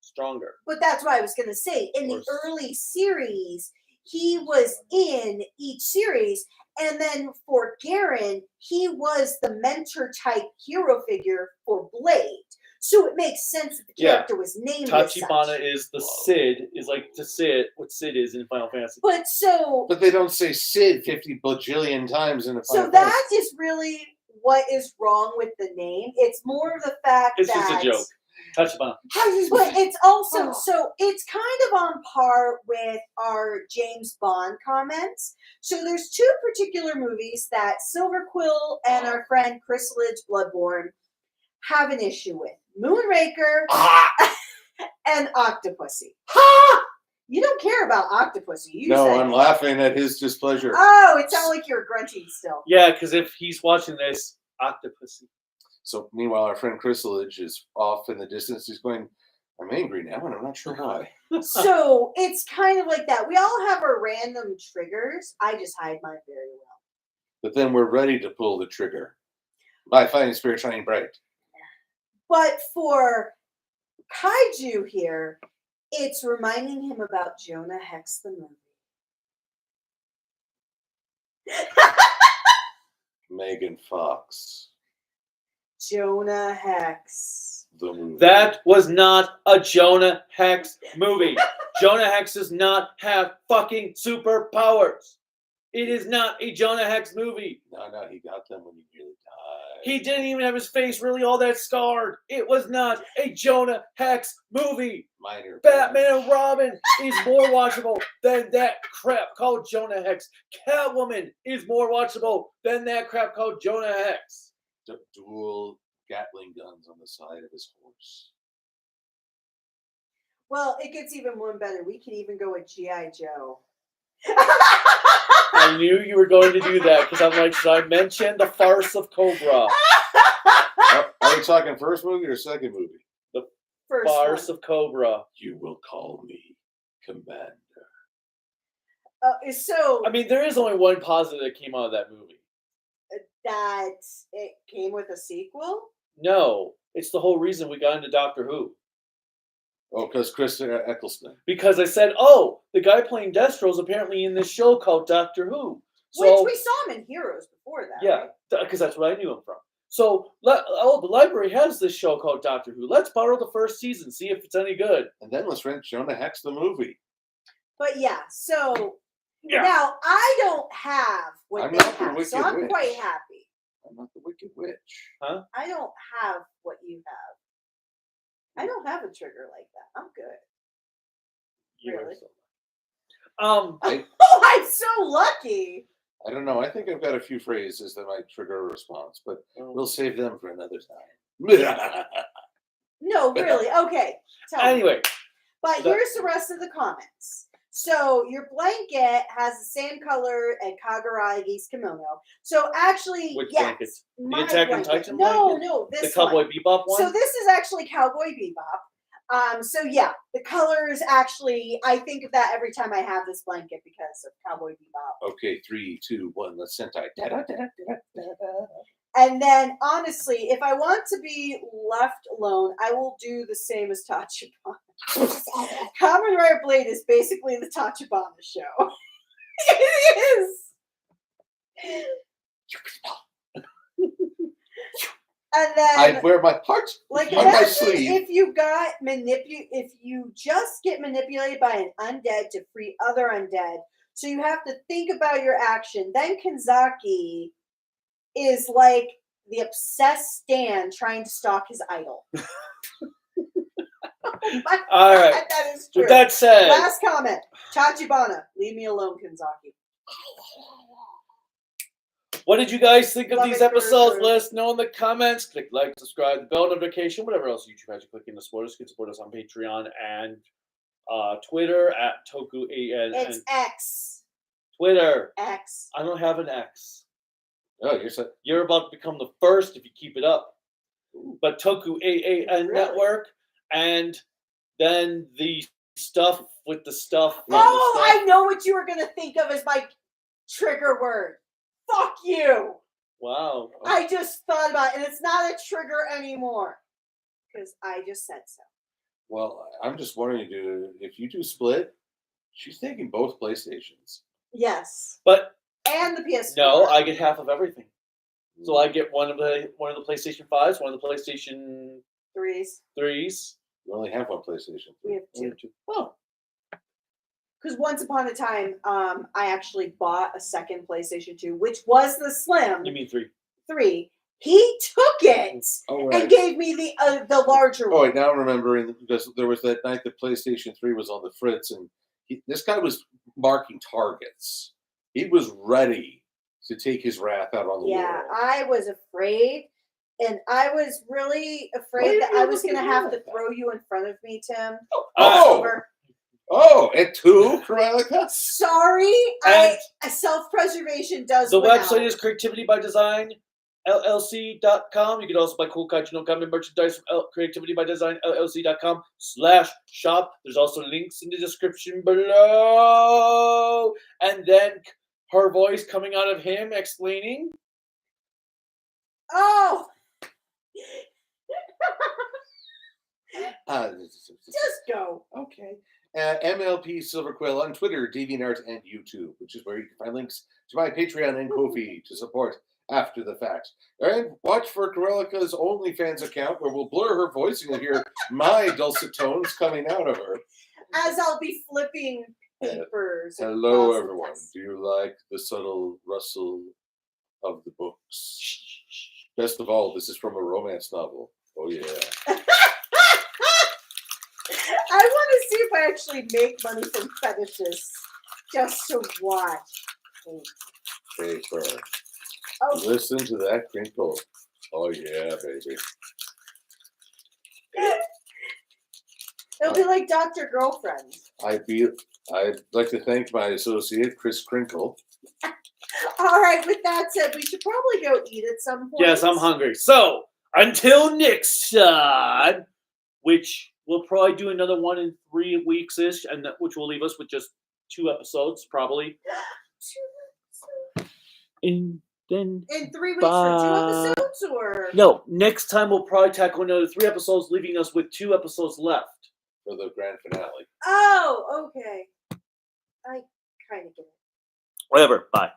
Stronger. But that's what I was going to say. In the early series, he was in each series. And then for Garen, he was the mentor type hero figure for Blade. So it makes sense that the character was named Tachibana is the Sid, is like the Sid, what Sid is in Final Fantasy. But they don't say Sid 50 bajillion times in the Final So that is really what is wrong with the name. It's more of the fact It's that just a joke. Tachibana. But it's also, so it's kind of on par with our James Bond comments. So there's two particular movies that Silver Quill and our friend Chris Lidge Bloodborne have an issue with. Moonraker and Octopussy. You don't care about Octopussy. You No, said I'm it. laughing at his displeasure. Oh, it sounded like you were grunting still. Yeah, because if he's watching this, Octopussy. So meanwhile, our friend Chrysalid is off in the distance. He's going, I'm angry now, and I'm not sure why. So it's kind of like that. We all have our random triggers. I just hide mine very well. But then we're ready to pull the trigger. My fighting spirit shining bright. But for Kaiju here, it's reminding him about Jonah Hex the movie. Megan Fox, Jonah Hex. the movie. That was not a Jonah Hex movie. Jonah Hex does not have fucking superpowers. It is not a Jonah Hex movie. No, he got them when he really died. He didn't even have his face really all that scarred. It was not a Jonah Hex movie. Minor. Batman and Robin is more watchable than that crap called Jonah Hex. Catwoman is more watchable than that crap called Jonah Hex. Dual Gatling guns on the side of his horse. Well, it gets even one better. We can even go with G.I. Joe. I knew you were going to do that because I'm like, should I mention the farce of Cobra? Are we talking first movie or second movie? First Farce one. of Cobra. You will call me Commander. So I mean, there is only one positive that came out of that movie. that it came with a sequel? No, it's the whole reason we got into Doctor Who. Oh, because Chris Eccleston. Because I said, oh, the guy playing Destro is apparently in this show called Doctor Who. So, Which we saw him in Heroes before that. yeah, Right? because that's what I knew him from. So, the library has this show called Doctor Who. Let's borrow the first season, see if it's any good. And then let's rent Jonah Hex the movie. But yeah, so Yeah. now I don't have what I'm they not the have, so Wicked I'm Witch. quite happy. I'm not the Wicked Witch. I don't have what you have. I don't have a trigger like that. I'm good. Really? Um, I Oh, I'm so lucky. don't know. I think I've got a few phrases that might trigger a response, but we'll save them for another time. No, really. Okay. Tell me. anyway, But here's the rest of the comments. So your blanket has the same color as Kaguragi's kimono. So actually, which yes, blanket? The my Attack on blanket. Titan No, blanket? no, The this Cowboy one. Bebop one? So this is actually Cowboy Bebop. So yeah, the colors actually, I think of that every time I have this blanket because of Cowboy Bebop. Okay, 3, 2, 1. Let's Sentai. Da-da-da-da-da-da-da. And then honestly, if I want to be left alone, I will do the same as Tachibana. Kamen Rider Blade is basically the Tachibana show. It is. And then I wear my heart like on my imagine sleeve. if you got if you just get manipulated by an undead to free other undead, so you have to think about your action. Then Kanzaki is like the obsessed Stan trying to stalk his idol. Oh my All God, right. that is true. With that said, Last comment. Tachibana, leave me alone, Kanzaki. what did you guys think of Love these it, episodes? Bruce. Let us know in the comments. Click like, subscribe, the bell notification, whatever else YouTube has you click in to support us. You can support us on Patreon and Twitter at Toku8. It's and X. Twitter. X. I don't have an X. Oh, you're so. You're about to become the first if you keep it up. But Toku8 Really? Network, and then the stuff with the stuff. Oh, I know what you were going to think of as my trigger word. Fuck you. Wow. I just thought about it, and it's not a trigger anymore. Because I just said so. Well, I'm just wondering, dude, if you do split, she's taking both PlayStations. Yes. But And the PS4. no, I get half of everything. So I get one of the PlayStation 5s, one of the PlayStation 3s. You only have one PlayStation. We have two. Oh, Because once upon a time, I actually bought a second PlayStation 2, which was the Slim you mean 3? 3. He took it Oh, and gave me the larger Oh, one. wait, now I'm remembering because there was that night that PlayStation 3 was on the fritz, and this guy was marking targets. He was ready to take his wrath out on the Yeah, world. I was afraid. And I was really Why afraid did that you I was look going to at me have like to that? throw you in front of me, Tim. Oh! Over. Oh, and 2, Cruellica? Sorry, And self-preservation does the win website out. is Creativity by Design LLC.com. You can also buy cool kaiju no Kami merchandise from Creativity by Design LLC.com/shop. There's also links in the description below. And then her voice coming out of him explaining. Oh! Just go. Okay. MLP Silver Quill on Twitter, DeviantArt, and YouTube, which is where you can find links to my Patreon and Ko-fi to support after the fact. And watch for Cruellica's OnlyFans account, where we'll blur her voice and you'll hear my dulcet tones coming out of her. As I'll be flipping papers. Hello, across the everyone. desk. Do you like the subtle rustle of the books? Best of all, this is from a romance novel. Oh, yeah. I want to see if I actually make money from fetishes. Just to watch. Paper. Oh, Listen to that crinkle. Oh, yeah, baby. it'll be like Dr. Girlfriend. I'd like to thank my associate, Chris Crinkle. All right, with that said, we should probably go eat at some point. Yes, I'm hungry. So, until next time, which we'll probably do another one in 3 weeks-ish, and which will leave us with just 2 episodes, probably. And then... In 3 weeks for 2 episodes, or? No, next time we'll probably tackle another 3 episodes, leaving us with 2 episodes left. For the grand finale. Oh, okay. I kind of get it. Whatever, bye.